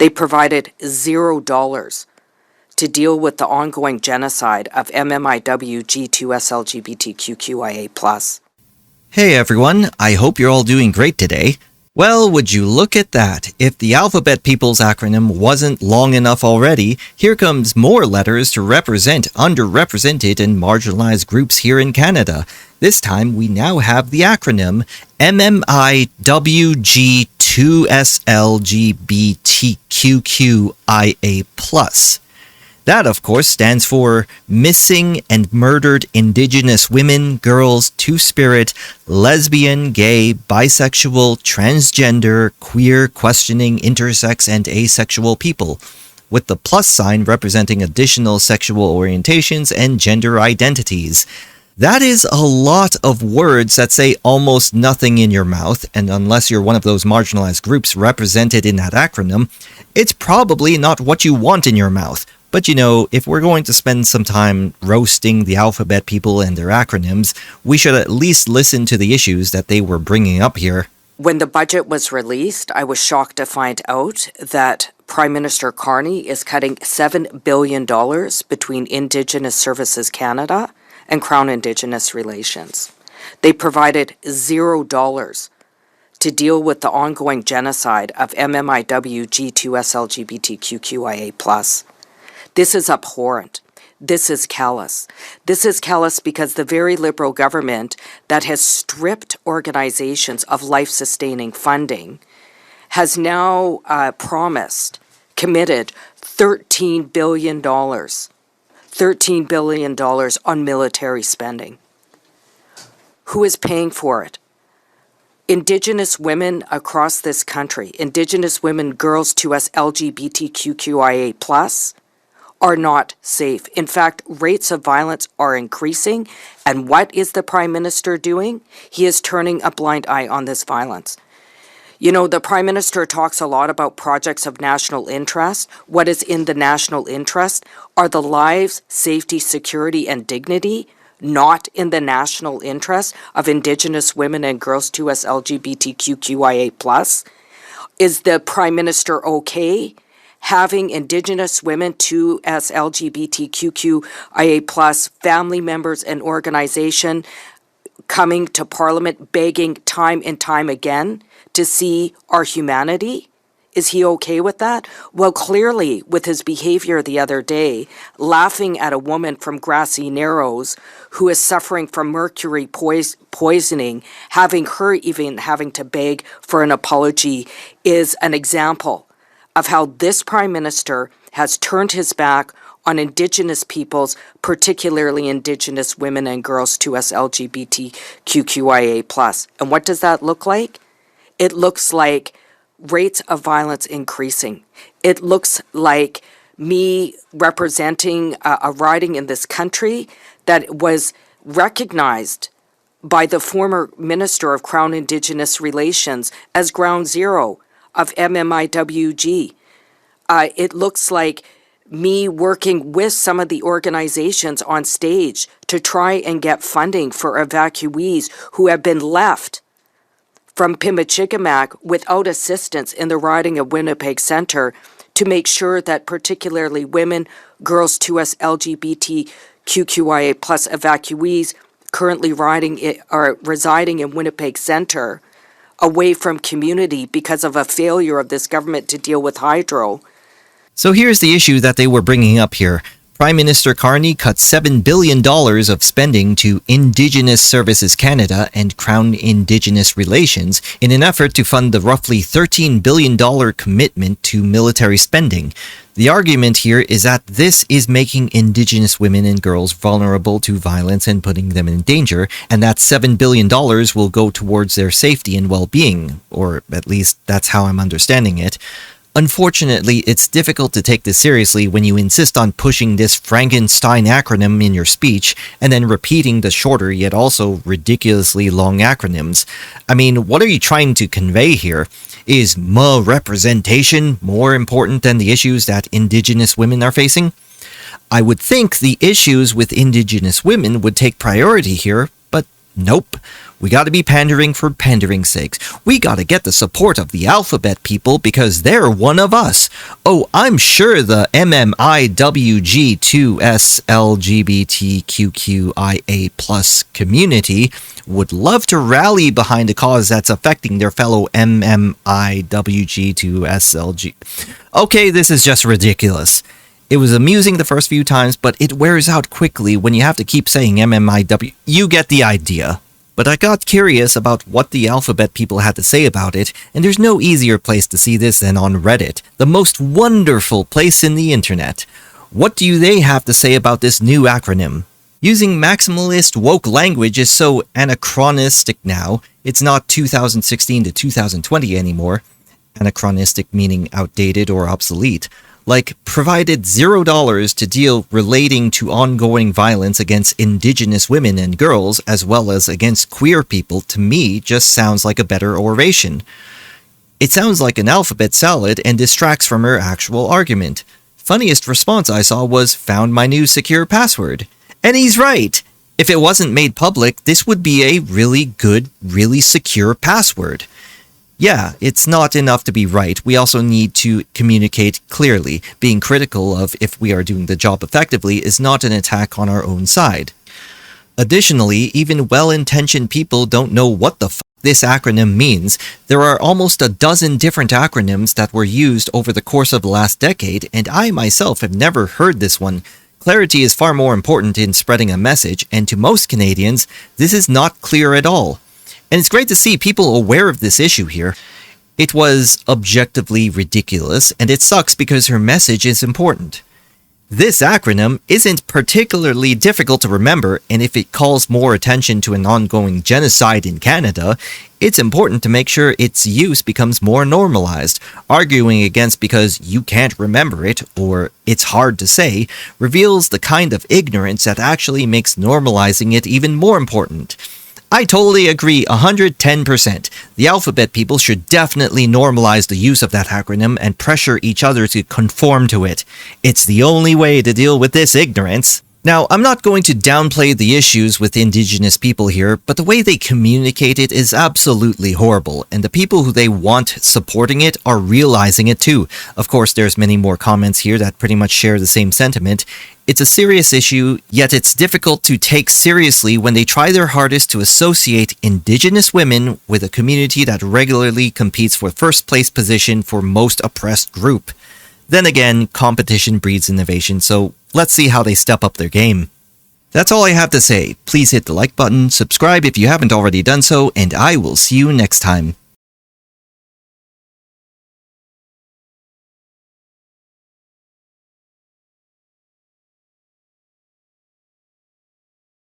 They provided $0 to deal with the ongoing genocide of MMIW G2S LGBTQIA+. Hey everyone, I hope you're all doing great today. Well, would you look at that? If the Alphabet People's acronym wasn't long enough already, here comes more letters to represent underrepresented and marginalized groups here in Canada. This time, we now have the acronym MMIWG2SLGBTQIA+. That, of course, stands for Missing and Murdered Indigenous Women, Girls, Two-Spirit, Lesbian, Gay, Bisexual, Transgender, Queer, Questioning, Intersex, and Asexual People, with the plus sign representing additional sexual orientations and gender identities. That is a lot of words that say almost nothing in your mouth, and unless you're one of those marginalized groups represented in that acronym, it's probably not what you want in your mouth. But you know, if we're going to spend some time roasting the alphabet people and their acronyms, we should at least listen to the issues that they were bringing up here. When the budget was released, I was shocked to find out that Prime Minister Carney is cutting $7 billion between Indigenous Services Canada and Crown Indigenous Relations. They provided $0 to deal with the ongoing genocide of MMIW G2S LGBTQIA+. This is abhorrent. This is callous. This is callous because the very Liberal government that has stripped organizations of life-sustaining funding has now committed $13 billion. $13 billion on military spending. Who is paying for it? Indigenous women across this country, Indigenous women, girls to us, LGBTQIA+, are not safe. In fact, rates of violence are increasing. And what is the Prime Minister doing? He is turning a blind eye on this violence. You know, the Prime Minister talks a lot about projects of national interest. What is in the national interest are the lives, safety, security, and dignity, not in the national interest of Indigenous women and girls to us LGBTQIA+. Is the Prime Minister okay having Indigenous women to us LGBTQIA+ family members and organization coming to Parliament begging time and time again to see our humanity? Is he okay with that? Well, clearly, with his behavior the other day, laughing at a woman from Grassy Narrows who is suffering from mercury poisoning, having to beg for an apology, is an example of how this Prime Minister has turned his back on Indigenous peoples, particularly Indigenous women and girls to us LGBTQIA+. And what does that look like? It looks like rates of violence increasing. It looks like me representing a riding in this country that was recognized by the former Minister of Crown Indigenous Relations as ground zero of MMIWG. It looks like me working with some of the organizations on stage to try and get funding for evacuees who have been left from Pimachikamak without assistance in the riding of Winnipeg Centre to make sure that particularly women, girls to us LGBTQIA+ evacuees currently residing in Winnipeg Centre away from community because of a failure of this government to deal with hydro. So here's the issue that they were bringing up here. Prime Minister Carney cut $7 billion of spending to Indigenous Services Canada and Crown Indigenous Relations in an effort to fund the roughly $13 billion commitment to military spending. The argument here is that this is making Indigenous women and girls vulnerable to violence and putting them in danger, and that $7 billion will go towards their safety and well-being, or at least that's how I'm understanding it. Unfortunately, it's difficult to take this seriously when you insist on pushing this Frankenstein acronym in your speech and then repeating the shorter yet also ridiculously long acronyms. I mean, what are you trying to convey here? Is representation more important than the issues that Indigenous women are facing? I would think the issues with Indigenous women would take priority here, but nope. We gotta be pandering for pandering's sake. We gotta get the support of the alphabet people because they're one of us. Oh, I'm sure the MMIWG2S LGBTQIA plus community would love to rally behind a cause that's affecting their fellow MMIWG2SLG. Okay, this is just ridiculous. It was amusing the first few times, but it wears out quickly when you have to keep saying MMIW. You get the idea. But I got curious about what the alphabet people had to say about it, and there's no easier place to see this than on Reddit, the most wonderful place in the internet. What do they have to say about this new acronym? Using maximalist woke language is so anachronistic now, it's not 2016 to 2020 anymore. Anachronistic meaning outdated or obsolete. Like, provided $0 to deal relating to ongoing violence against Indigenous women and girls, as well as against queer people, to me just sounds like a better oration. It sounds like an alphabet salad and distracts from her actual argument. Funniest response I saw was, "Found my new secure password." And he's right! If it wasn't made public, this would be a really good, really secure password. Yeah, it's not enough to be right. We also need to communicate clearly. Being critical of if we are doing the job effectively is not an attack on our own side. Additionally, even well-intentioned people don't know what the f this acronym means. There are almost a dozen different acronyms that were used over the course of the last decade, and I myself have never heard this one. Clarity is far more important in spreading a message, and to most Canadians, this is not clear at all. And it's great to see people aware of this issue here. It was objectively ridiculous, and it sucks because her message is important. This acronym isn't particularly difficult to remember, and if it calls more attention to an ongoing genocide in Canada, it's important to make sure its use becomes more normalized. Arguing against because you can't remember it, or it's hard to say, reveals the kind of ignorance that actually makes normalizing it even more important. I totally agree 110%. The alphabet people should definitely normalize the use of that acronym and pressure each other to conform to it. It's the only way to deal with this ignorance. Now, I'm not going to downplay the issues with Indigenous people here, but the way they communicate it is absolutely horrible, and the people who they want supporting it are realizing it too. Of course, there's many more comments here that pretty much share the same sentiment. It's a serious issue, yet it's difficult to take seriously when they try their hardest to associate Indigenous women with a community that regularly competes for first place position for most oppressed group. Then again, competition breeds innovation, so let's see how they step up their game. That's all I have to say. Please hit the like button, subscribe if you haven't already done so, and I will see you next time.